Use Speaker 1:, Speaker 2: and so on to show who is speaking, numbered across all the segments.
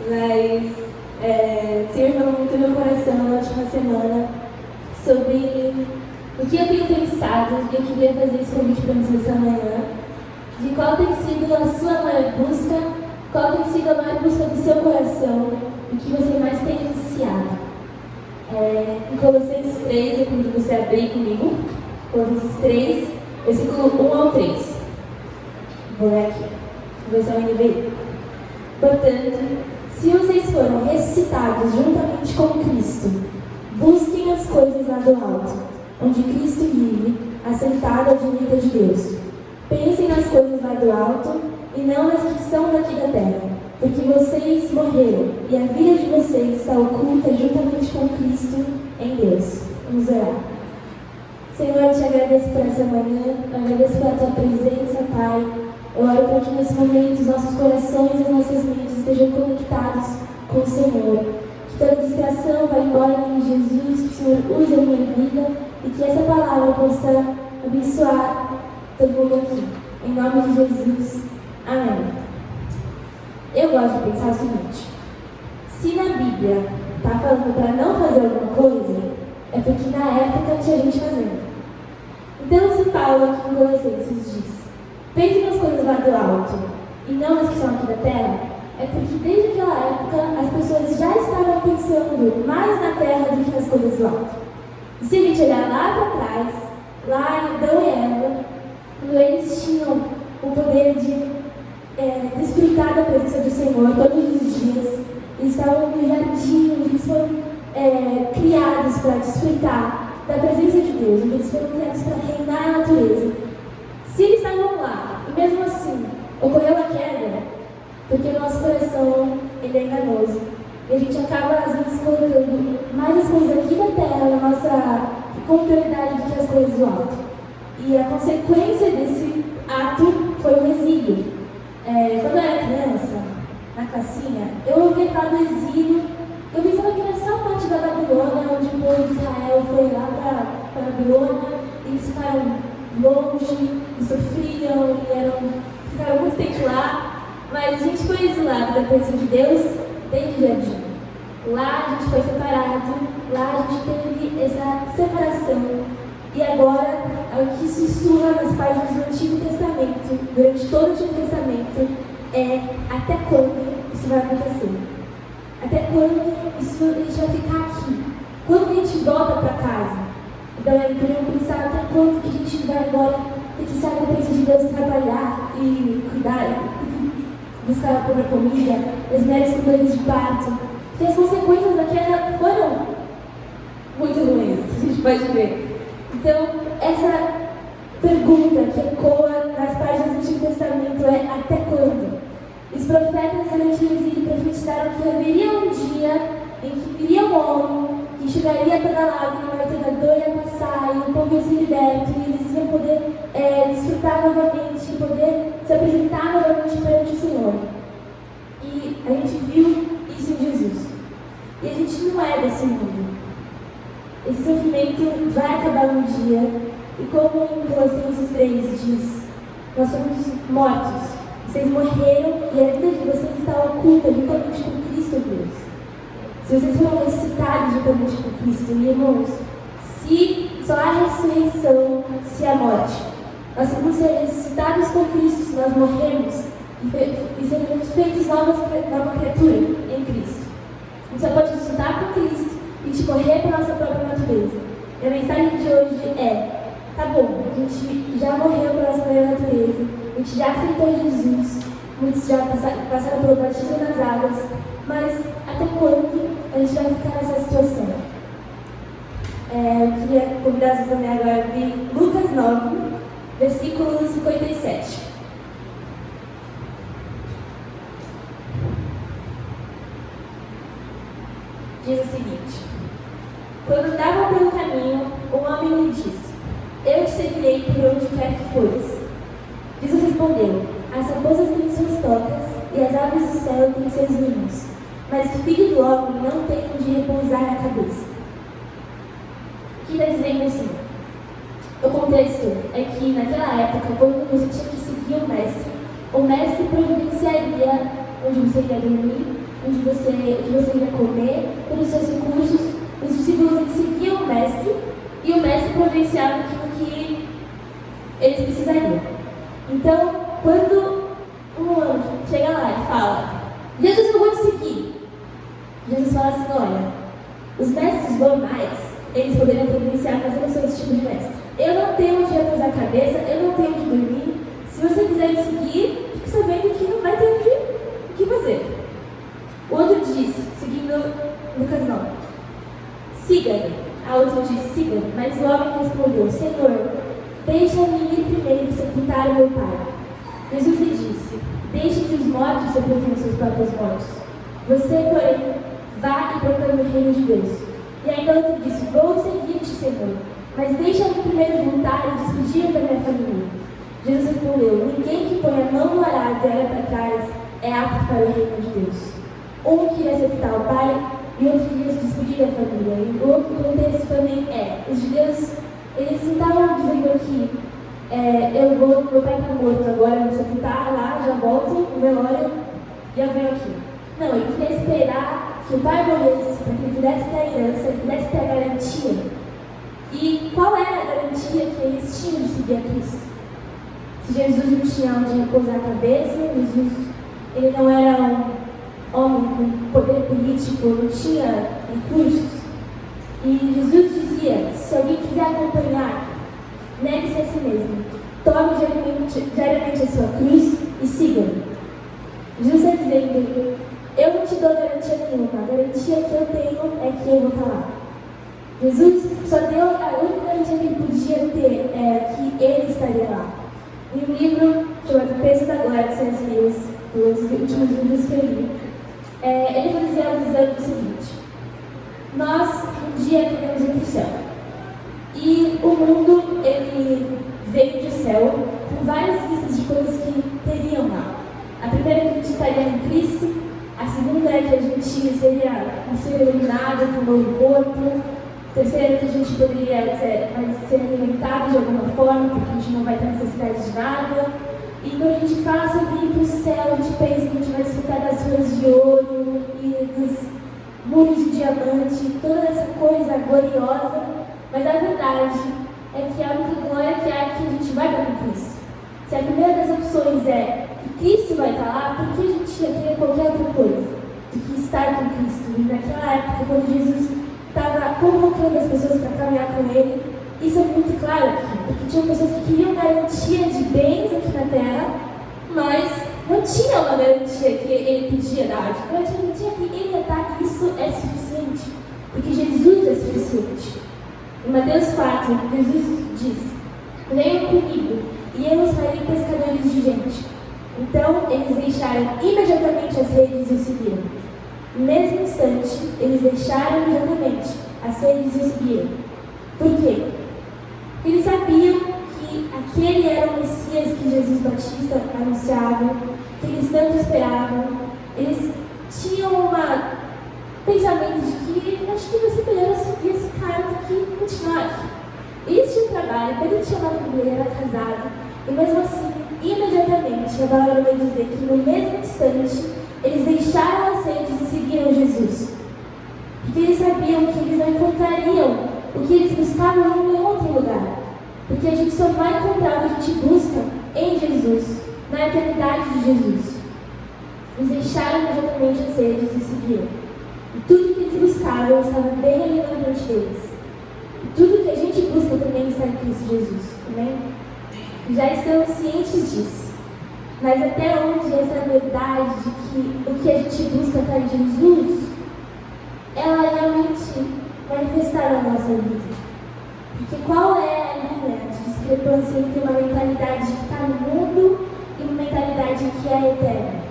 Speaker 1: Mas o Senhor falou muito no meu coração na última semana sobre o que eu tenho pensado, e eu queria fazer esse convite para vocês essa manhã, de qual tem sido a sua maior busca, qual tem sido a maior busca do seu coração, o que você mais tem ansiado. Em Colossenses 3, eu convido você a abrir comigo, Colossenses 3, versículo 1 ao 3. Vou ler aqui, versão NVI. Portanto, se vocês foram ressuscitados juntamente com Cristo, busquem as coisas lá do alto, onde Cristo vive, assentado à direita de Deus. Pensem nas coisas lá do alto e não nas que são daqui da terra, porque vocês morreram e a vida de vocês está oculta juntamente com Cristo em Deus. Vamos orar. Senhor, eu te agradeço por essa manhã, eu agradeço pela tua presença, Pai. Eu oro para que nesse momento os nossos corações e as nossas mentes estejam conectados com o Senhor. Que toda distração vá embora em nome de Jesus, que o Senhor use a minha vida e que essa palavra possa abençoar todo mundo aqui. Em nome de Jesus. Amém. Eu gosto de pensar o seguinte: se na Bíblia está falando para não fazer alguma coisa, é porque na época tinha gente fazendo. Então, se Paulo aqui em Colossenses diz: pense nas coisas lá do alto e não nas que são aqui da terra, é porque desde aquela época as pessoas já estavam pensando mais na terra do que nas coisas do alto. E se a gente olhar lá para trás, lá em Adão e Eva, quando eles tinham o poder de desfrutar da presença do Senhor todos os dias, eles estavam no jardim, eles foram criados para desfrutar da presença de Deus, eles foram criados para reinar a natureza. Se eles estavam lá, e mesmo assim ocorreu a queda, porque o nosso coração ele é enganoso, e a gente acaba às vezes colocando mais as coisas aqui da terra na nossa prioridade do que as coisas do alto. E a consequência desse ato foi o exílio. Quando eu era criança, na classinha, eu ouvia falar do exílio. Eu pensava que era só a parte da Babilônia, onde o povo de Israel foi lá para a Babilônia, e eles ficaram longe, e sofriam, e ficaram muito tempo lá. Mas a gente foi exilado da presença de Deus desde o jardim. Lá a gente foi separado, lá a gente teve essa separação. E agora, o que sussurra nas páginas do Antigo Testamento, durante todo o Antigo Testamento, é até quando isso vai acontecer. Até quando a gente vai ficar aqui? Quando a gente volta para casa? Então, eu queria pensar até quando que a gente vai agora ter que sair da presença de Deus, trabalhar e cuidar, buscar a própria comida, as mulheres com dores de parto. Porque as consequências da queda foram muito ruins, a gente pode ver. Então, essa pergunta que ecoa nas páginas do Antigo Testamento é: até quando? Os profetas durante o exílio profetizaram que haveria um dia em que viria um homem, que enxugaria toda lágrima, toda dor ia passar, e o povo ia ser liberto, e eles iam poder desfrutar novamente, e poder se apresentar novamente perante o Senhor. E a gente viu isso em Jesus. E a gente não é desse mundo. Esse sofrimento vai acabar um dia, e como em Colossenses 3 diz, nós somos mortos, vocês morreram e a vida de vocês está oculta juntamente com Cristo em Deus. Se vocês foram ressuscitados juntamente com Cristo, e irmãos, se só há ressurreição, se há morte. Nós vamos ser ressuscitados com Cristo se nós morremos e seremos feitos nova criatura em Cristo. A gente só pode ressuscitar com Cristo e de correr para a nossa própria natureza. E a mensagem de hoje é: tá bom, a gente já morreu para a nossa própria natureza, a gente já aceitou Jesus, muitos já passaram pelo batismo nas águas, mas até quando a gente vai ficar nessa situação? Eu queria convidar vocês também agora a abrir Lucas 9, versículo 57. Diz o seguinte: quando andavam pelo caminho, um homem lhe disse: eu te seguirei por onde quer que fores. Jesus respondeu: as raposas têm suas tocas e as aves do céu têm seus ninhos, mas o filho do homem não tem onde repousar a cabeça. O que está dizendo assim? O contexto é que naquela época, quando você tinha que seguir o mestre, O mestre providenciaria onde você iria dormir, o que você iria comer, pelos seus recursos. Os discípulos seguiam o mestre e o mestre providenciava aquilo que eles precisariam. Então, quando um anjo chega lá e fala: Jesus, eu vou te seguir. Jesus fala assim: olha, os mestres normais, eles poderiam providenciar, mas eu não sou esse tipo de mestre. Eu não tenho onde repousar a cabeça, eu não tenho onde dormir. Se você quiser me seguir, fique sabendo que não vai ter o que fazer. O outro disse, seguindo Lucas 9: siga-me. A outra disse: siga-me. Mas o homem respondeu: Senhor, deixa-me ir primeiro sepultar o meu pai. Jesus lhe disse: deixe que os mortos sepultem os seus próprios mortos. Você, porém, vá e proclame o reino de Deus. E ainda outro disse: vou seguir-te, Senhor, mas deixa-me primeiro voltar e despedir da minha família. Jesus respondeu: ninguém que põe a mão no arado e olha para trás é apto para o reino de Deus. Um queria sepultar o pai e outro queria se despedir da família. E o outro contexto também os judeus, eles não estavam dizendo aqui: meu pai está morto, agora eu vou sepultar lá, já volto no velório e eu venho aqui. Não, ele queria esperar que o pai morresse para que ele pudesse ter a herança, ele pudesse ter a garantia. E qual era a garantia que eles tinham de seguir a Cristo? Se Jesus não tinha onde repousar a cabeça, Jesus ele não era um homem com poder político, não tinha recursos. E Jesus dizia: se alguém quiser acompanhar, negue-se a si mesmo, tome diariamente a sua cruz e siga-me. Jesus está dizendo: eu não te dou garantia nenhuma, a garantia que eu tenho é que eu vou estar lá. Jesus só deu a única garantia que ele podia ter, que ele estaria lá. Em um livro chamado Peso da Glória, de C.S. Lewis, os últimos livros que eu li, ele vai dizer o seguinte: nós um dia queremos ir para o céu. E o mundo, ele veio do céu com várias listas de coisas que teriam lá. A primeira é que a gente estaria em Cristo, a segunda é que a gente seria um ser iluminado com um novo corpo, a terceira é que a gente poderia ser alimentado de alguma forma, porque a gente não vai ter necessidade de nada. E quando a gente fala sobre ir para o céu, a gente pensa que a gente vai desfrutar das ruas de ouro e dos muros de diamante, toda essa coisa gloriosa. Mas a verdade é que a única glória que há é que a gente vai para Cristo. Se a primeira das opções é que Cristo vai estar lá, por que a gente ia querer qualquer outra coisa do que estar com Cristo? E naquela época, quando Jesus estava convocando as pessoas para caminhar com Ele, isso é muito claro aqui, porque tinham pessoas que queriam garantia de bens aqui na terra, mas não tinha uma garantia que Ele podia dar. A garantia que Ele ia dar, isso é suficiente, porque Jesus é suficiente. Em Mateus 4, Jesus diz: venham comigo e eu os farei pescadores de gente. Então eles deixaram imediatamente as redes e o seguiram. No mesmo instante, eles deixaram imediatamente as redes e o seguiram. Por quê? Porque eles sabiam que aquele era o Messias que Jesus Batista anunciava, que eles tanto esperavam. Eles tinham pensamento de que acho que vai ser melhor eu seguir esse cara do que continuar aqui. Eles tinham trabalho, ele tinha uma família, era casado, e mesmo assim, imediatamente, a palavra vai dizer que no mesmo instante, eles deixaram as redes e seguiram Jesus. Porque eles sabiam que eles não encontrariam o que eles buscavam em nenhum outro lugar. Porque a gente só vai encontrar o que a gente busca em Jesus, na eternidade de Jesus. Eles deixaram imediatamente as redes e seguiram. E tudo que eles buscavam estava bem ali na frente deles. E tudo que a gente busca também está em Cristo Jesus. Amém? Já estamos cientes disso. Mas até onde essa verdade de que o que a gente busca está em Jesus, ela realmente manifestará na nossa vida? Porque qual é a linha de discrepância entre uma mentalidade que está no mundo e uma mentalidade que é eterna?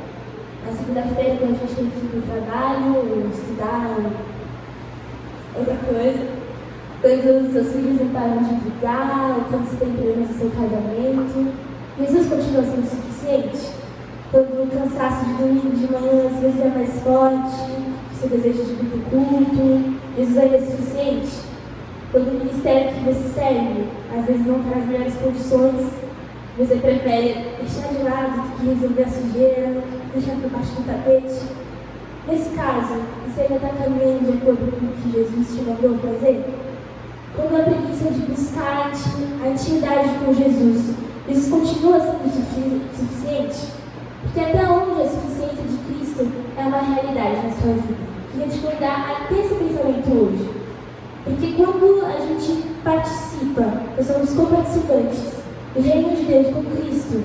Speaker 1: Na segunda-feira, quando a gente tem que ir para o trabalho, ou estudar, ou outra coisa, quando os seus filhos não param de brigar, ou quando você tem problemas no seu casamento, Jesus continua sendo suficiente? Quando o cansaço de domingo de manhã às vezes é mais forte, você deseja de vir para o culto, Jesus ainda é suficiente? Quando o ministério que você serve às vezes não traz melhores condições, Você prefere deixar de lado do que resolver a sujeira, deixar por baixo do tapete? Nesse caso, você ainda está caminhando de acordo com o que Jesus te mandou fazer? Quando a preguiça de buscar a intimidade com Jesus, isso continua sendo suficiente? Porque até onde a suficiência de Cristo é uma realidade na sua vida? Queria te convidar a ter esse pensamento hoje. Porque quando a gente participa, nós somos coparticipantes do reino de Deus com Cristo,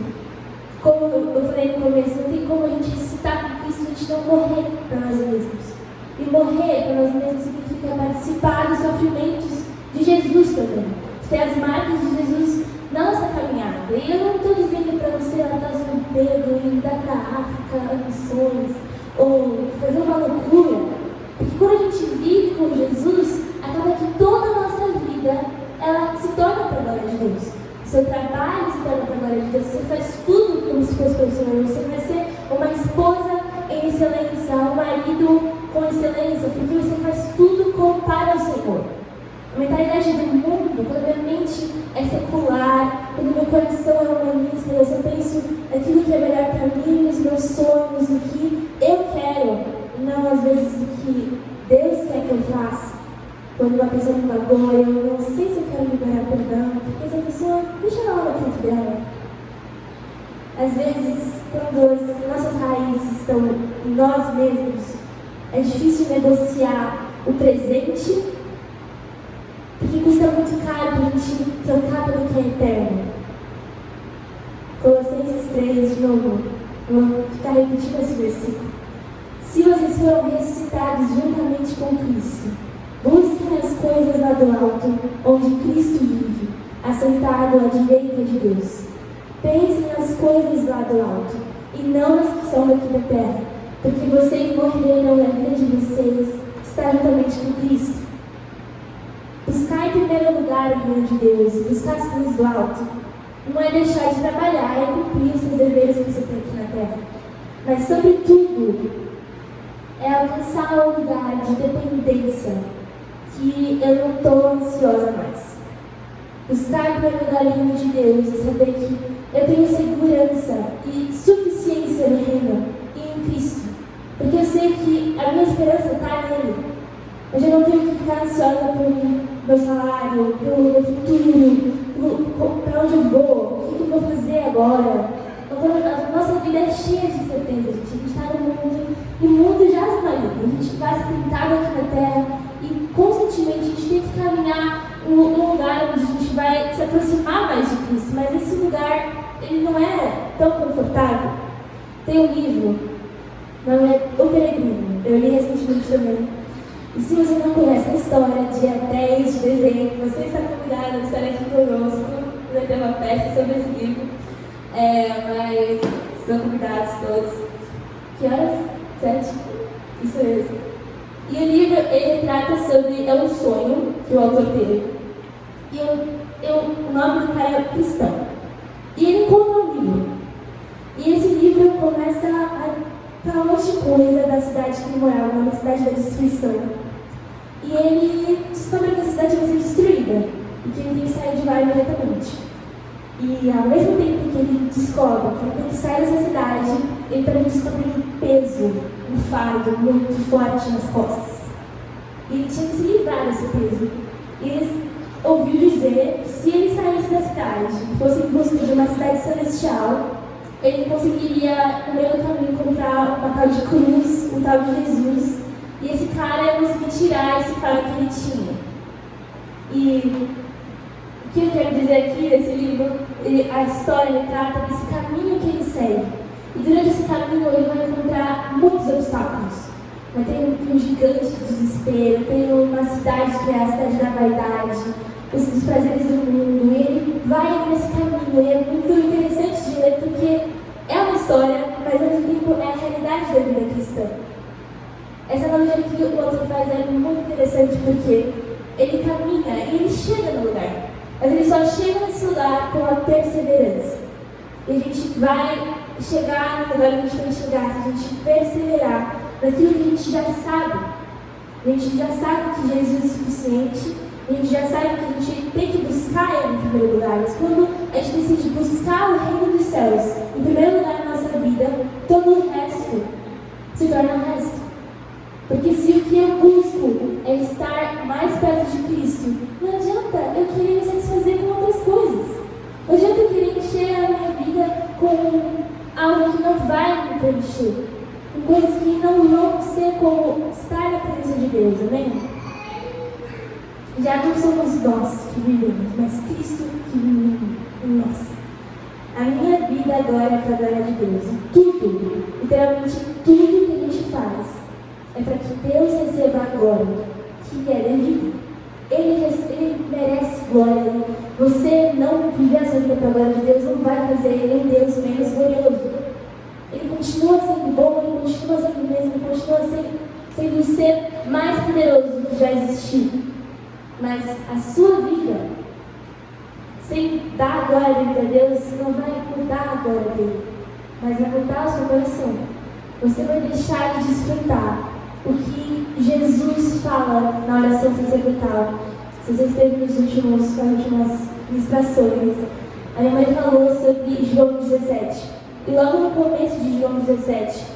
Speaker 1: como eu falei no começo, não tem como a gente estar com Cristo e a gente não morrer para nós mesmos. E morrer para nós mesmos significa participar dos sofrimentos de Jesus também. Ter as marcas de Jesus na nossa caminhada. E eu não estou dizendo para você matar o seu emprego e ir para a África, missões, ou fazer uma loucura. Porque quando a gente vive com Jesus, acaba que toda a nossa vida ela se torna para a glória de Deus. Seu trabalho se torna para a glória de Deus. Você faz tudo como se fosse para o Senhor. Você vai ser uma esposa em excelência, um marido com excelência, porque você faz tudo para o Senhor. A mentalidade do mundo, quando a minha mente é secular, quando meu coração é humanista, eu só penso naquilo que é melhor para mim, nos meus sonhos, no que eu quero, não às vezes o que Deus quer que eu faça. Quando uma pessoa me magoa, eu não sei se eu quero liberar perdão, porque essa pessoa, deixa ela na frente dela. Às vezes, quando as nossas raízes estão em nós mesmos, é difícil negociar o presente, porque custa muito caro para a gente trocar pelo que é eterno. Colossenses 3, de novo, vou ficar repetindo esse versículo. Se vocês foram ressuscitados juntamente com Cristo, busquem as coisas lá do alto, onde Cristo vive, assentado à direita de Deus. Pensem nas coisas lá do alto, e não nas que são daqui da terra, porque vocês morreram e a vida de vocês está juntamente com Cristo. Buscar em primeiro lugar o reino de Deus, buscar as coisas do alto, não é deixar de trabalhar, é cumprir os seus deveres que você tem aqui na terra. Mas, sobretudo, é alcançar um lugar de dependência que eu não estou ansiosa mais. Buscar em primeiro lugar o reino de Deus e saber que eu tenho segurança e suficiência no reino e em Cristo. Porque eu sei que a minha esperança está nele. Eu já não tenho que ficar ansiosa por meu salário, pelo meu futuro, para onde eu vou, o que eu vou fazer agora. A nossa vida é cheia de incerteza, gente. A gente está no mundo e o mundo já se maluco. A gente vai se pintado aqui na terra e constantemente a gente tem que caminhar num lugar onde a gente vai se aproximar mais de Cristo. Mas esse lugar, ele não é tão confortável. Tem um livro, não é O Peregrino, eu li recentemente também. E se você não conhece a história, dia 10 de dezembro, você está convidado a estar aqui conosco. Vai ter uma festa sobre esse livro. Mas estão convidados todos. Que horas? 7? Isso mesmo. E o livro, ele trata sobre um sonho que o autor teve. E o nome do cara é Cristão. E ele encontra um livro. E esse livro começa a falar um monte de coisa da cidade que ele morava, uma cidade da destruição. E ele descobre que a cidade vai ser destruída e que ele tem que sair de lá imediatamente. E ao mesmo tempo que ele descobre que ele tem que sair dessa cidade, ele também descobre um peso, um fardo muito forte nas costas. E ele tinha que se livrar desse peso. E ele ouviu dizer que se ele saísse da cidade, fosse em busca de uma cidade celestial, ele conseguiria, no meio do caminho, encontrar uma tal de cruz, um tal de Jesus. E esse cara ia conseguir tirar esse fardo que ele tinha. E o que eu quero dizer aqui nesse livro, a história retrata desse caminho que ele segue. E durante esse caminho ele vai encontrar muitos obstáculos. Mas tem um gigante de desespero, tem uma cidade que é a cidade da vaidade, os prazeres do mundo. E ele vai nesse caminho, e é muito interessante de ler porque é uma história, mas ao mesmo tempo é a realidade da vida cristã. Essa analogia que o autor faz é muito interessante porque ele caminha e ele chega no lugar. Mas ele só chega nesse lugar com a perseverança. E a gente vai chegar no lugar onde a gente tem que chegar, se a gente perseverar naquilo que a gente já sabe. A gente já sabe que Jesus é suficiente, A gente já sabe que a gente tem que buscar Ele em primeiro lugar, mas quando a gente decide buscar o reino dos céus em primeiro lugar na nossa vida, todo o resto se torna o resto. Porque se o que eu busco é estar mais perto de Cristo, não adianta eu querer me satisfazer com outras coisas. Não adianta eu querer encher a minha vida com algo que não vai me preencher, com coisas que não vão ser como estar na presença de Deus, amém? Já não somos nós que vivemos, mas Cristo que vive em nós. A minha vida agora é para a glória de Deus. E tudo, literalmente tudo que a gente faz, é para que Deus receba a glória que é devido. Ele merece glória. Você não viver a sua vida para a glória de Deus não vai fazer Ele um Deus menos glorioso. Ele continua sendo bom, Ele continua sendo o mesmo, Ele continua sendo o ser mais poderoso do que já existiu. Mas a sua vida, sem dar a glória a Deus, não vai mudar a glória dele, mas vai mudar o seu coração. Você vai deixar de desfrutar o que Jesus fala na oração sacerdotal. Se você esteve nas últimas ministrações, a minha mãe falou sobre João 17. E logo no começo de João 17,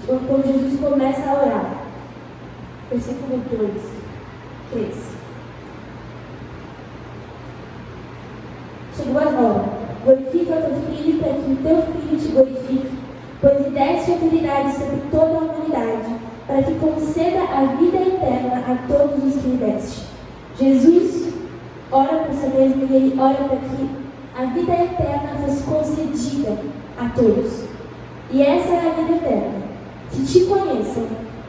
Speaker 1: quando Jesus começa a orar, versículo 2, 3. Chegou agora, glorifica o teu filho para que o teu filho te glorifique, pois lhe deste autoridade sobre toda a humanidade, para que conceda a vida eterna a todos os que lhe deste. Jesus ora por si mesmo e ele ora para que a vida eterna fosse concedida a todos. E essa é a vida eterna, que te conheçam,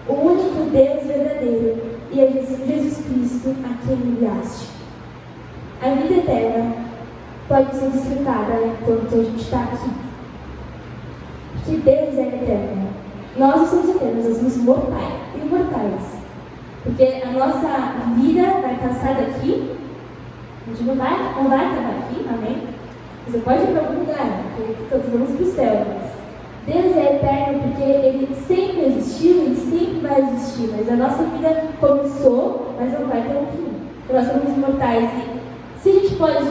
Speaker 1: o único Deus verdadeiro e a Jesus Cristo a quem enviaste. A vida eterna pode ser desfrutada enquanto a gente está aqui. Porque Deus é eterno. Nós não somos eternos, nós somos imortais. Porque a nossa vida vai passar daqui, a gente não vai acabar aqui, amém? Você pode ir para algum lugar, porque todos vamos para o céu, mas Deus é eterno porque Ele sempre existiu e sempre vai existir, mas a nossa vida começou, mas não vai ter um fim. Nós somos imortais e se a gente pode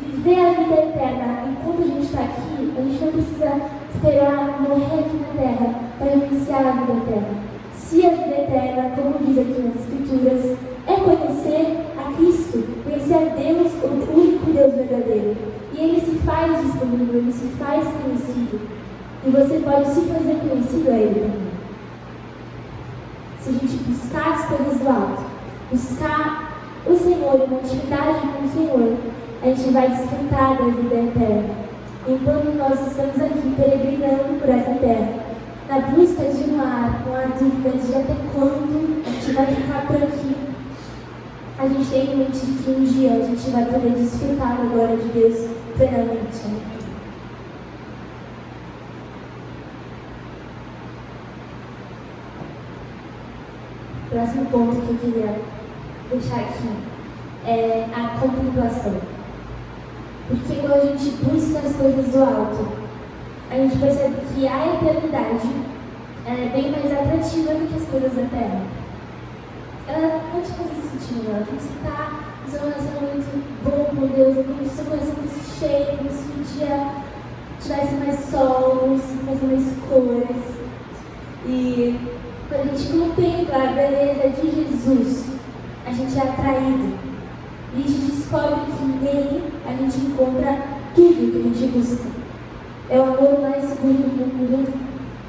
Speaker 1: viver a vida eterna enquanto a gente está aqui, a gente não precisa esperar morrer aqui na terra para vivenciar a vida eterna. Se a vida eterna, como diz aqui nas Escrituras, é conhecer a Cristo, conhecer a Deus, o único Deus verdadeiro, e Ele se faz disponível, Ele se faz conhecido, e você pode se fazer conhecido a Ele também. Se a gente buscar as coisas do alto, buscar o Senhor, uma intimidade com o Senhor, a gente vai desfrutar da vida eterna. Enquanto nós estamos aqui peregrinando por essa terra, na busca de um lar, com a dúvida de até quando a gente vai ficar por aqui, a gente tem em mente de que um dia a gente vai poder desfrutar da glória de Deus plenamente. O próximo ponto que eu queria deixar aqui é a contemplação. Porque quando a gente busca as coisas do alto, a gente percebe que a eternidade ela é bem mais atrativa do que as coisas da terra. Ela pode fazer sentido, ela tem que estar no seu relacionamento bom com Deus, como se o seu coração fosse cheio, como se o dia tivesse mais sol, como se tivesse mais cores. E quando a gente contempla a beleza de Jesus, a gente é atraído. E a gente descobre que nele a gente encontra tudo que a gente busca. É o amor mais puro do mundo,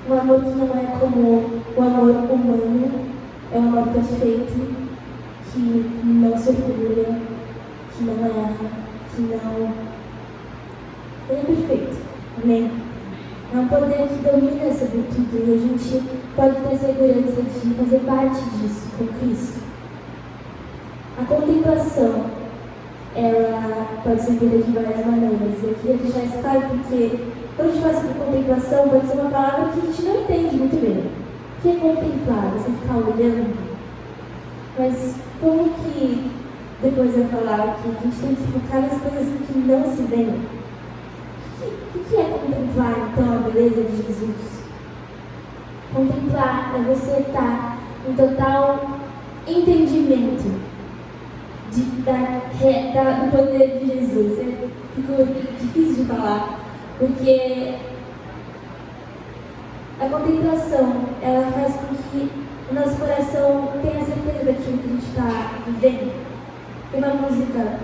Speaker 1: um amor que não é como o amor humano, é um amor perfeito, que não se orgulha, que não erra, que não... Ele é perfeito, amém? É um poder que domina sobre tudo e a gente pode ter segurança de fazer parte disso com Cristo. A contemplação, ela pode ser feita de várias maneiras. Eu queria deixar isso claro porque quando a gente fala sobre contemplação, pode ser uma palavra que a gente não entende muito bem. O que é contemplar? Você ficar olhando? Mas como que, depois eu falar que a gente tem que focar nas coisas que não se veem? O que é contemplar, então, a beleza de Jesus? Contemplar é você estar em total entendimento do poder de Jesus. Ficou difícil de falar, porque a contemplação, ela faz com que o nosso coração tenha certeza daquilo que a gente está vivendo. Tem uma música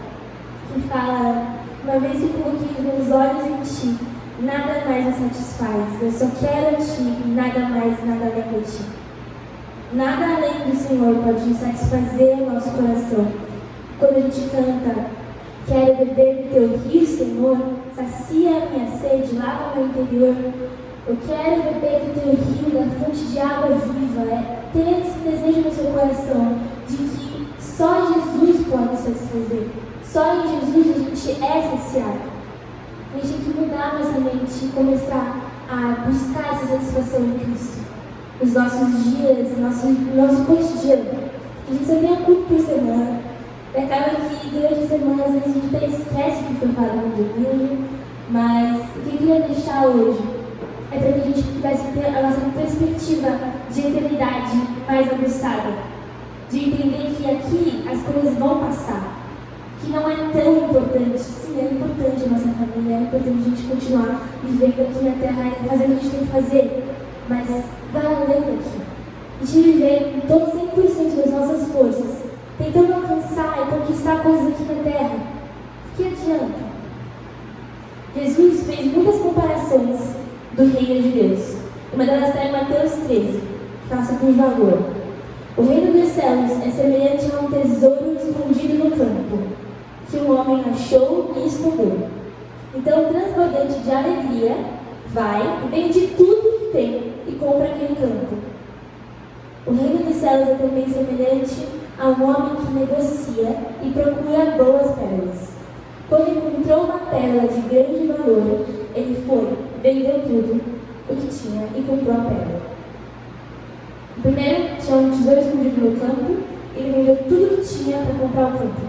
Speaker 1: que fala: uma vez que coloquei os meus olhos em ti, nada mais me satisfaz. Eu só quero a ti e nada mais, nada além de ti. Nada além do Senhor pode satisfazer o nosso coração. Quando a gente canta: quero beber do teu rio, Senhor, sacia a minha sede lá no meu interior. Eu quero beber do teu rio, da fonte de água viva. Ter esse desejo no seu coração de que só Jesus pode satisfazer. Só em Jesus a gente é saciado. A gente tem que mudar nossa mente e começar a buscar essa satisfação em Cristo. Os nossos dias, nosso cotidiano. A gente só tem um culto por semana. E acaba que durante a semana às vezes a gente até esquece que foi falado no domingo. Mas o que eu queria deixar hoje é para que a gente pudesse ter a nossa perspectiva de eternidade mais aguçada. De entender que aqui as coisas vão passar. Que não é tão importante. Sim, é importante a nossa família, é importante a gente continuar vivendo aqui na Terra e fazendo o que a gente tem que fazer. Mas vai além daqui. A gente viver com todo 100% das nossas forças, tentando alcançar e conquistar coisas aqui na Terra. Que adianta? Jesus fez muitas comparações do reino de Deus. Uma delas está em Mateus 13, que fala sobre o valor. O reino dos céus é semelhante a um tesouro escondido no campo, que um homem achou e escondeu. Então, transbordante de alegria, vai, vende tudo que tem e compra aquele campo. O reino dos céus é também semelhante a um homem que negocia e procura boas pérolas. Quando encontrou uma pérola de grande valor, ele foi, vendeu tudo o que tinha e comprou a pérola. O primeiro tinha um tesouro escondido no campo, ele vendeu tudo o que tinha para comprar o campo.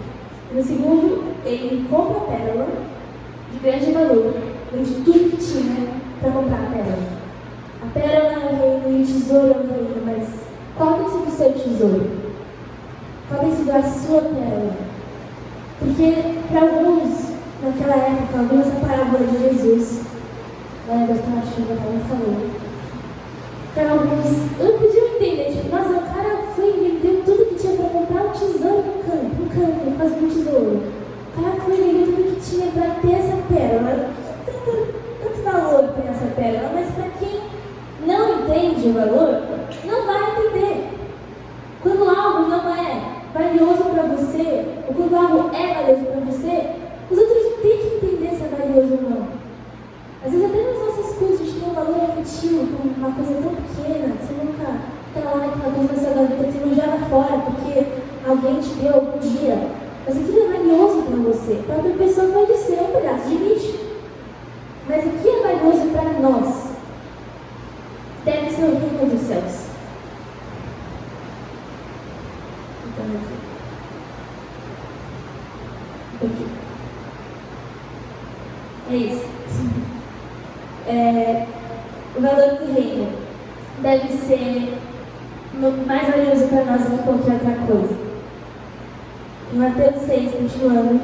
Speaker 1: No segundo, ele compra a pérola de grande valor, vende tudo que tinha para comprar a pérola. A pérola é o reino e o tesouro é o reino, mas qual tem sido o seu tesouro? Qual tem sido a sua pérola? Porque para alguns, naquela época, alguns essa parábola de Jesus, das chuva que ela falou, para alguns não podiam entender, tipo, nossa, o cara foi e vendeu tudo que tinha para comprar um tesouro no campo, fazer um tesouro. O cara foi e vendeu tudo que tinha para ter essa pérola. Tanto valor tem essa pérola, mas para quem não entende o valor, não vai entender. Quando algo não é valioso para você, ou quando algo é valioso para você, os outros não têm que entender se é valioso ou não. Às vezes até nas nossas coisas a gente tem um valor afetivo com uma coisa tão pequena, você nunca fica lá naquela coisa na sua gaveta que você não joga fora porque alguém te deu algum dia. Mas aquilo é valioso para você. Para outra pessoa pode ser um pedaço de lixo. Mas o que é valioso para nós deve ser o reino dos céus. Então, aqui. É isso. O valor do reino deve ser mais valioso para nós do que qualquer outra coisa. Em Mateus 6, continuando,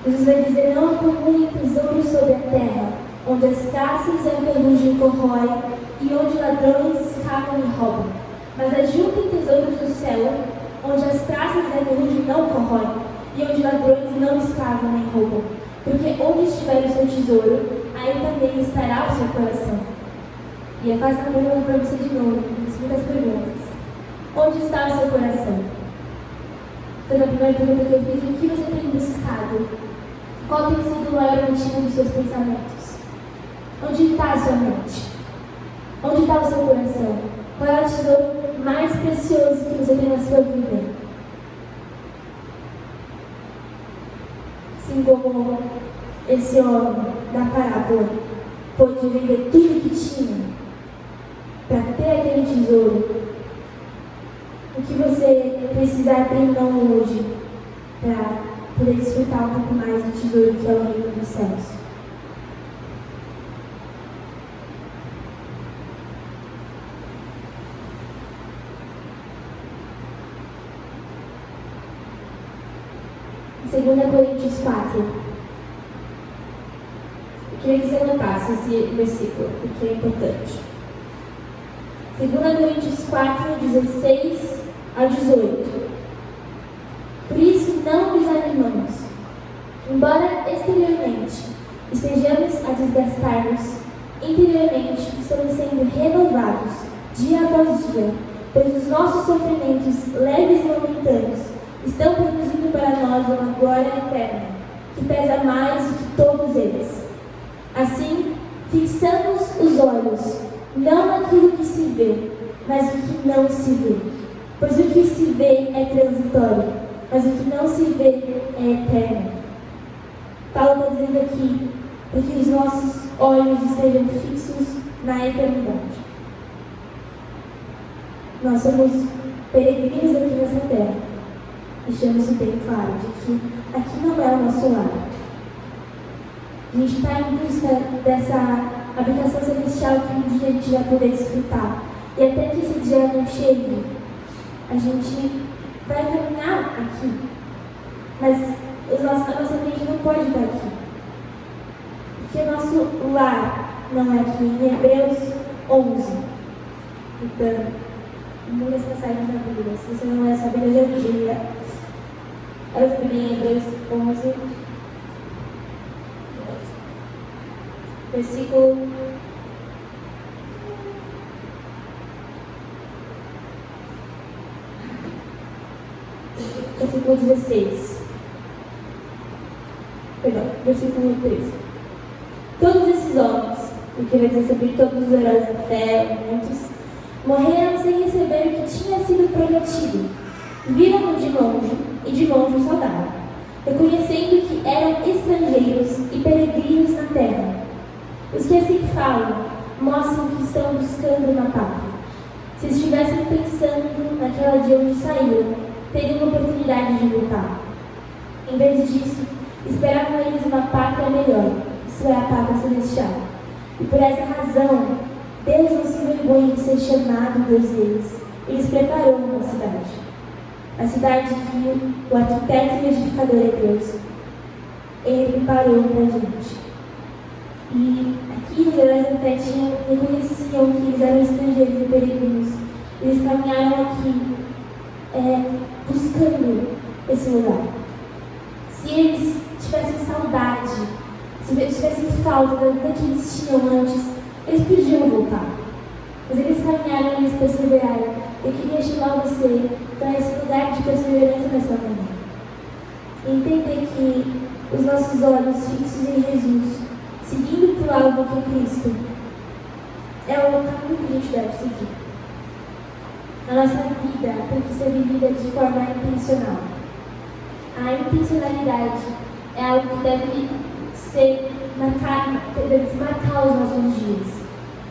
Speaker 1: Jesus vai dizer: não acumulem tesouros sobre a terra, onde as caças e a ferrugem corroem e onde ladrões escavam e roubam. Mas ajuntem tesouros do céu, onde as caças e a ferrugem não corroem e onde ladrões não escavam nem roubam. Porque onde estiver o seu tesouro, aí também estará o seu coração. E eu faço uma pergunta para você de novo, muitas perguntas. Onde está o seu coração? Então, a primeira pergunta que eu fiz: o que você tem buscado? Qual tem sido o maior motivo dos seus pensamentos? Onde está a sua mente? Onde está o seu coração? Qual é o tesouro mais precioso que você tem na sua vida? Assim como esse homem da parábola pôde vender tudo que tinha para ter aquele tesouro, o que você precisa abrir mão hoje para poder desfrutar um pouco mais do tesouro que é o reino dos céus? Em 2 Coríntios 4. Eu queria que você anotasse esse versículo, porque é importante. 2 Coríntios 4, 16 ao 18. Por isso, não desanimamos. Embora exteriormente estejamos a desgastar-nos, interiormente estamos sendo renovados dia após dia, pois os nossos sofrimentos leves e momentâneos estão produzindo para nós uma glória eterna, que pesa mais do que todos eles. Assim, fixamos os olhos, não naquilo que se vê, mas no que não se vê. Pois o que se vê é transitório, mas o que não se vê é eterno. Paulo está dizendo aqui para que os nossos olhos estejam fixos na eternidade. Nós somos peregrinos aqui nessa terra. Deixamos isso bem claro, de que aqui não é o nosso lar. A gente está em busca dessa habitação celestial que um dia a gente vai poder desfrutar. E até que esse dia não chegue, a gente vai caminhar aqui. Mas a nossa mente não pode estar aqui. Porque o nosso lar não é aqui. Em Hebreus 11. Então, muitas passagens na Bíblia. Se você não lê essa Bíblia de um dia, elas em Hebreus 11, versículo 16. Perdão, versículo 13. Todos esses homens, o que vai dizer sobre todos os heróis da fé, muitos, morreram sem receber o que tinha sido prometido. Viram-no de longe e de longe o saudaram, reconhecendo que eram estrangeiros e peregrinos na terra. Os que assim falam mostram que estão buscando uma pátria. Se estivessem pensando naquela de onde saíram, teriam oportunidade de voltar. Em vez disso, esperavam eles uma pátria melhor, isso é a pátria celestial. E por essa razão, Deus não se envergonha de ser chamado Deus deles. Ele preparou uma cidade. A cidade que o arquiteto e edificador é Deus. Ele preparou para a gente. E aqui os heróis da fé reconheciam que eles eram estrangeiros e peregrinos. Eles caminharam aqui buscando esse lugar. Se eles tivessem saudade, se eles tivessem falta da vida que eles tinham antes, eles podiam voltar. Mas eles caminharam e eles perseveraram. Eu queria chamar você para esse lugar de perseverança nessa manhã. E entender que os nossos olhos fixos em Jesus, seguindo para o alvo que é Cristo, é o caminho que a gente deve seguir. A nossa vida tem que ser vivida de forma intencional. A intencionalidade é algo que deve marcar os nossos dias.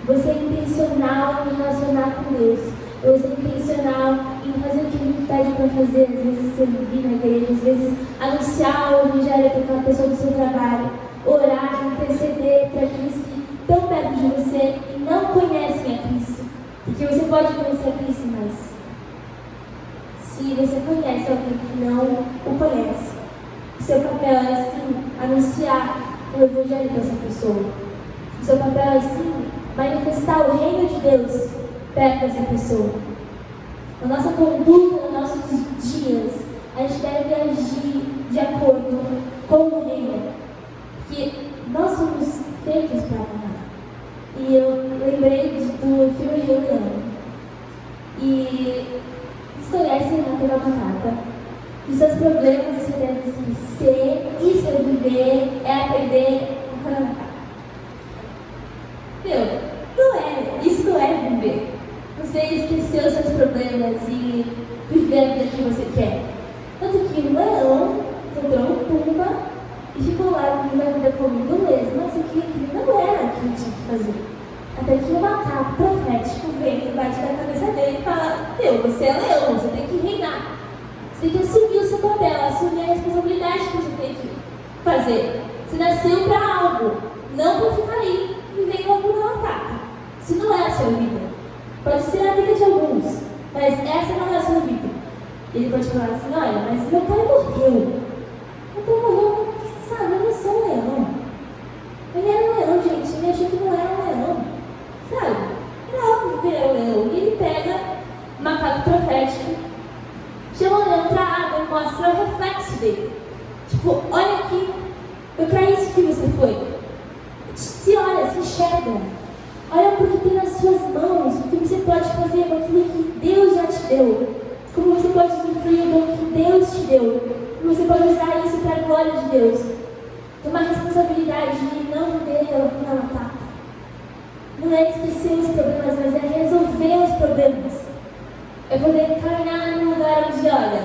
Speaker 1: Você é intencional em relacionar com Deus. Você é intencional em fazer o que Ele pede para fazer. Às vezes servir na igreja, às vezes anunciar o evangelho para aquela pessoa do seu trabalho, orar, interceder para aqueles que estão perto de você e não conhecem a Cristo. Porque você pode conhecer a Cristo, mas se você conhece alguém que não o conhece, o seu papel é sim anunciar o evangelho para essa pessoa. O seu papel é sim manifestar o reino de Deus perto dessa pessoa. A nossa conduta, nos nossos dias, a gente deve agir de acordo com o reino. Porque nós somos feitos para amar. E eu lembrei do filme Rei Leão. E vocês conhecem a Hakuna Matata. E seus problemas você deve esquecer e sobreviver é aprender a Hakuna Matata. Isso não é viver. Você esqueceu os seus problemas e viver a vida que você quer. Tanto que o leão encontrou um pumba e ficou lá vivendo a vida comigo mesmo. Mas aquilo não era o que ele tinha que fazer. Até que o macaco profético vem e bate na cabeça dele e fala: você é leão, você tem que reinar. Você tem que assumir o seu papel, assumir a responsabilidade que você tem que fazer. Você nasceu para algo, não para ficar aí vivendo como macaco. Isso não é a sua vida. Pode ser a vida de alguns, mas essa não é a sua vida. Ele pode falar assim: olha, mas meu pai morreu. mostra o reflexo dele. Tipo, olha aqui, foi para isso que você foi. Se olha, se enxerga. Olha porque tem nas suas mãos o que você pode fazer com aquilo que Deus já te deu. Como você pode usufruir o dom que Deus te deu. Como você pode usar isso para a glória de Deus. Tem uma responsabilidade de não viver na etapa. Não é esquecer os problemas, mas é resolver os problemas. É poder caminhar num lugar onde, olha,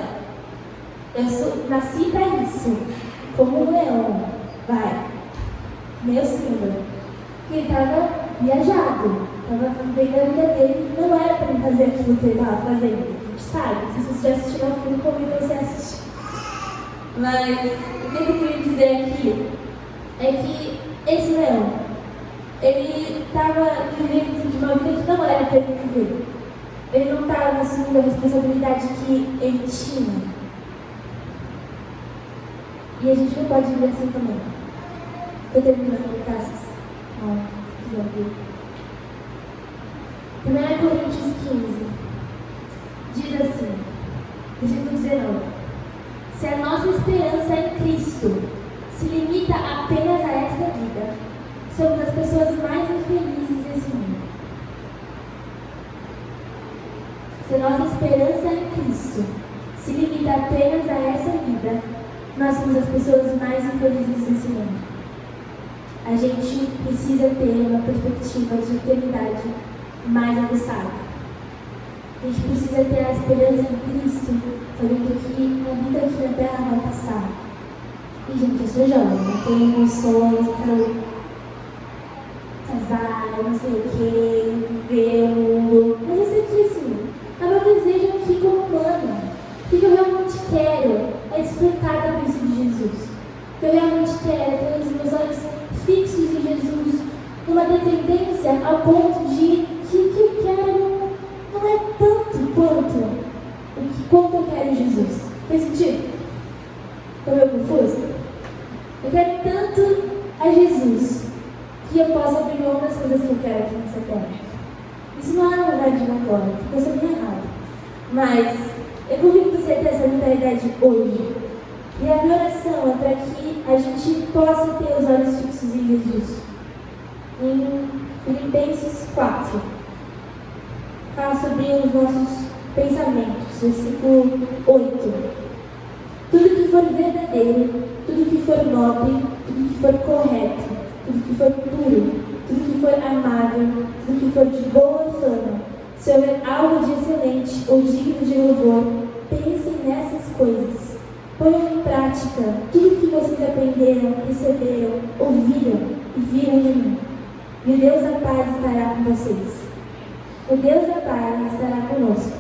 Speaker 1: nasci para isso. Como um leão. Vai. Meu símbolo. Que ele estava viajado. Estava vivendo a vida dele. Não era para ele fazer aquilo que ele estava fazendo. A gente sabe. Se você já assistiu ao filme, comigo você assistiu. Mas o que eu queria dizer aqui é que esse leão, ele estava vivendo de uma vida que não era para ele viver. Ele não estava assumindo a responsabilidade que ele tinha. E a gente não pode viver assim também. Estou terminando, Cassius. Se quiser ver. 1 Coríntios 15 diz assim, versículo 19. Se a nossa esperança em Cristo se limita apenas a esta vida, somos as pessoas mais infelizes desse mundo. Se a nossa esperança em Cristo se limita apenas a essa vida, nós somos as pessoas mais infelizes desse mundo. A gente precisa ter uma perspectiva de eternidade mais aguçada. A gente precisa ter a esperança em Cristo, sabendo que a vida aqui na Terra vai passar. E, gente, eu sou jovem, eu tenho sonhos, eu quero casar, não sei o que, viver. Mas eu sei que, assim, é o meu desejo aqui como humana. O que eu realmente quero é desfrutar da presença de Jesus. O que eu realmente quero é ter os meus olhos fixos em Jesus, numa dependência ao ponto de que o que eu quero não é tanto quanto eu quero em Jesus. Faz sentido? Estou meio confuso? Eu quero tanto a Jesus que eu posso abrir mão das coisas que eu quero aqui nessa terra. Isso não é um lugar de vanglória, porque eu sou bem errado. Mas eu convido você a ter essa mentalidade hoje. E a minha oração é para que a gente possa ter os olhos fixos em Jesus. Em Filipenses 4, fala sobre os nossos pensamentos, versículo 8. Tudo que for verdadeiro, tudo que for nobre, tudo que for correto, tudo que for puro, tudo que for amável, tudo que for de boa fama, se houver algo de excelente ou digno de louvor, pensem nessas coisas. Ponham em prática tudo que vocês aprenderam, receberam, ouviram e viram de mim. E o Deus da paz estará com vocês. O Deus da paz estará conosco.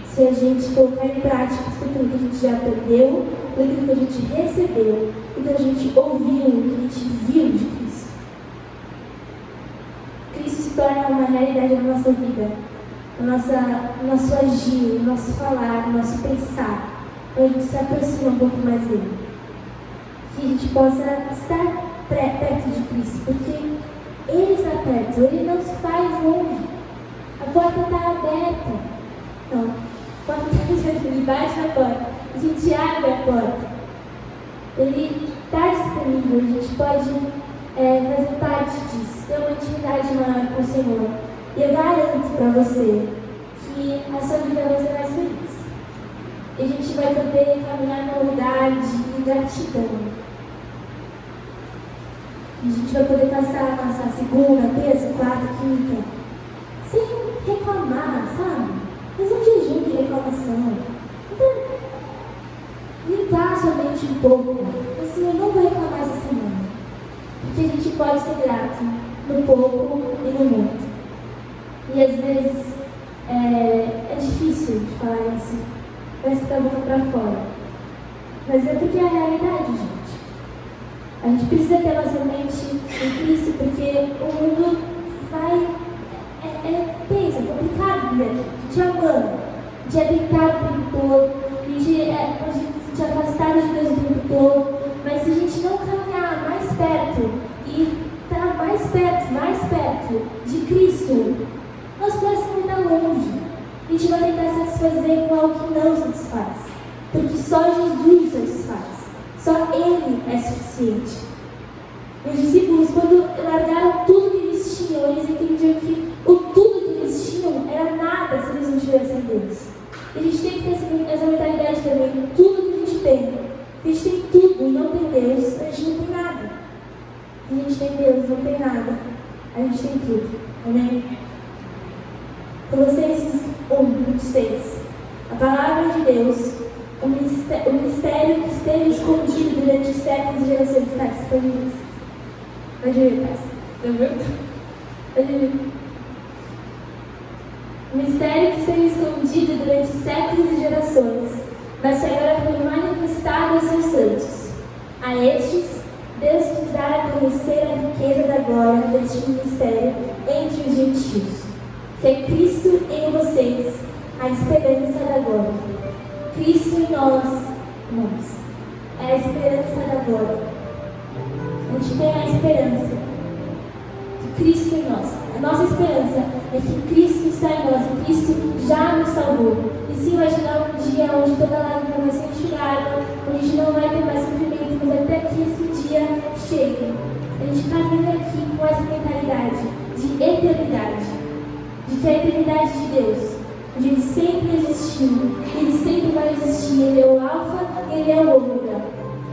Speaker 1: Se a gente colocar em prática tudo aquilo que a gente já aprendeu, tudo aquilo que a gente recebeu, tudo que a gente ouviu, tudo que a gente viu de Cristo. Cristo se torna uma realidade na nossa vida, no nosso agir, no nosso falar, no nosso pensar. Para a gente se aproximar um pouco mais dele. Que a gente possa estar perto de Cristo, porque Ele está perto, Ele não se faz longe. A porta está aberta. Não, a porta está aberta, Ele bate na porta, a gente abre a porta. Ele está disponível, a gente pode fazer parte disso, ter uma intimidade maior com o Senhor. E eu garanto para você que a sua vida vai ser mais feliz. E a gente vai poder caminhar num lugar de gratidão. E a gente vai poder passar a nossa segunda, terça, quarta, quinta, sem reclamar, sabe? Fazer um jejum de reclamação. Então, limpar sua mente um pouco. Assim, eu não vou reclamar essa semana. Porque a gente pode ser grato no pouco e no muito. E às vezes é difícil de falar isso. Parece que está voltando para fora. Mas é porque é a realidade, gente. A gente precisa ter nossa mente em Cristo, porque o mundo vai... É tenso, é complicado viver aqui. A gente é humano. A gente é tentado o tempo todo. A gente se sente afastado de Deus o tempo todo. Mas se a gente não caminhar mais perto e estar mais perto de Cristo, nosso coração vai estar longe. A gente vai tentar satisfazer com algo que não satisfaz. porque só Jesus satisfaz, só Ele é suficiente. Os discípulos, quando largaram tudo que eles tinham, eles entendiam que o tudo que eles tinham era nada se eles não tivessem Deus. E a gente tem que ter essa mentalidade também. Tudo que a gente tem tudo e não tem Deus, a gente não tem nada. A gente tem Deus, não tem nada. A gente tem tudo. Amém? Colossenses 1:26. A palavra de Deus, o mistério que esteve escondido durante séculos e gerações, está disponível. Pode ver, Pode ver. O mistério que esteve escondido durante séculos e gerações, mas que agora foi manifestado aos seus santos. A estes, Deus quis dar a conhecer a riqueza da glória deste mistério entre os gentios, que é Cristo em vocês, a esperança da glória. Cristo em nós, irmãos, é a esperança da glória. A gente tem a esperança de Cristo em nós. A nossa esperança é que Cristo está em nós e Cristo já nos salvou. E sim, vai chegar um dia onde toda lágrima vai ser enxugada, onde a gente não vai ter mais sofrimento, mas até que esse dia chegue. A gente caminha aqui com essa mentalidade de eternidade, de que a eternidade de Deus, onde Ele sempre existiu, Ele sempre vai existir, Ele é o Alfa e Ele é o Ômega.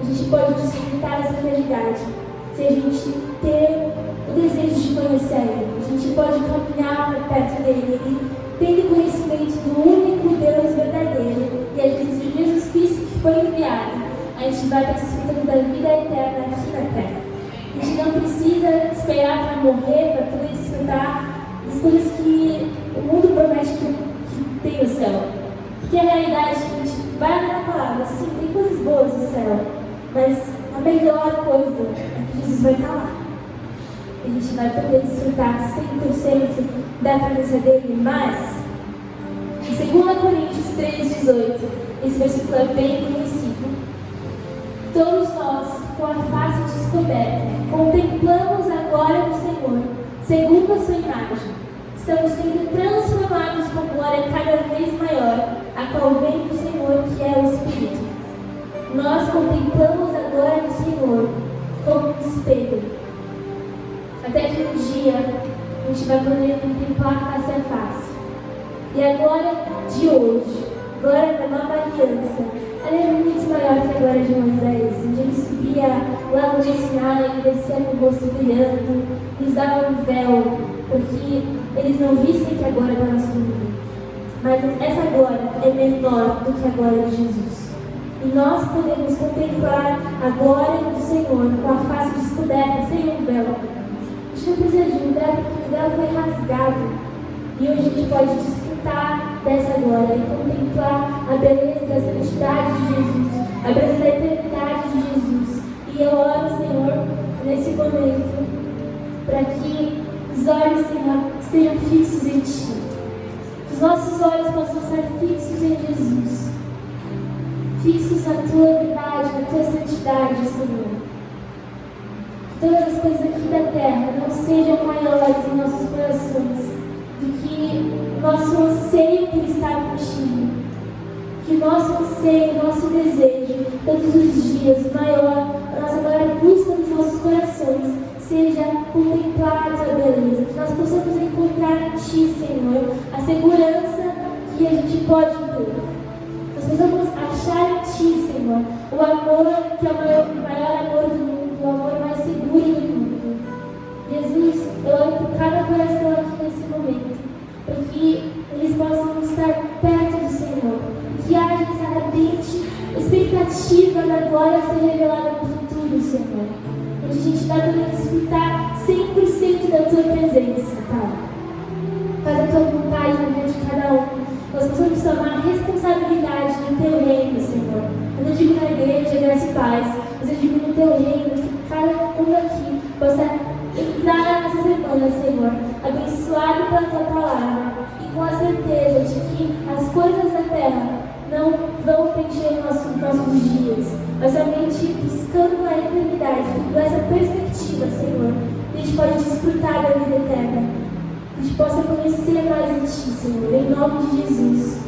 Speaker 1: A gente pode desfrutar essa eternidade se a gente ter o desejo de conhecer Ele. A gente pode caminhar para perto dEle e ter conhecimento do único Deus verdadeiro e a de Jesus Cristo que foi enviado. A gente vai estar desfrutando da vida eterna aqui na terra. A gente não precisa esperar para morrer para poder desfrutar das coisas que o mundo promete que tem no céu. Porque a realidade é que a gente vai olhar na palavra, sim, tem coisas boas no céu, mas a melhor coisa é que Jesus vai estar lá. A gente vai poder desfrutar 100% da presença dele, mas em 2 Coríntios 3:18, esse versículo é bem conhecido. Todos nós, com a face descoberta, contemplamos a glória do Senhor, segundo a sua imagem. Estamos sendo transformados com glória cada vez maior, a qual vem do Senhor, que é o Espírito. Nós contemplamos a glória do Senhor como um espelho, até que um dia a gente vai poder contemplar face a face. E a glória de hoje, a glória da nova aliança, ela é muito maior que a glória de Moisés, onde ele subia lá no Sinai e descia com o rosto brilhando e usava um véu, porque eles não vissem que a glória estava subindo. Mas essa glória é menor do que a glória de Jesus. E nós podemos contemplar a glória do Senhor com a face descoberta, sem um véu. A gente não precisa de um véu, porque o véu foi rasgado. E hoje a gente pode desfrutar dessa glória e contemplar a beleza da santidade de Jesus, a beleza da eternidade de Jesus. E eu oro, Senhor, nesse momento, para que os olhos, Senhor, sejam fixos em Ti. Que os nossos olhos possam estar fixos em Jesus. Fixos na Tua verdade, na Tua santidade, Senhor. Que todas as coisas aqui da terra não sejam maiores em nossos corações do que o nosso anseio por estar contigo. Que o nosso anseio, o nosso desejo, todos os dias, maior, a nossa maior busca nos nossos corações, seja contemplar a Tua beleza. Que nós possamos encontrar em Ti, Senhor, a segurança que a gente pode ter. Nós possamos achar em Ti, Senhor, o amor que é o maior amor do mundo, o amor mais seguro do mundo. Jesus, eu oro por cada coração aqui nesse momento, para que eles possam estar perto do Senhor, que haja essa ardente expectativa da glória ser revelada no futuro, Senhor, onde a gente vai poder desfrutar 100% da Tua presença, Pai. Faz a Tua vontade na vida de cada um. Nós possamos tomar responsabilidade no Teu reino, Senhor. Eu não digo na igreja, graça e paz, mas eu digo no Teu reino, que cada um aqui possa entrar nessa semana, Senhor, abençoado pela Tua palavra e com a certeza de que as coisas da terra não vão preencher nossos dias, mas somente buscando a eternidade, com essa perspectiva, Senhor, a gente pode desfrutar da vida eterna. Que a gente possa conhecer mais de Ti, Senhor, em nome de Jesus.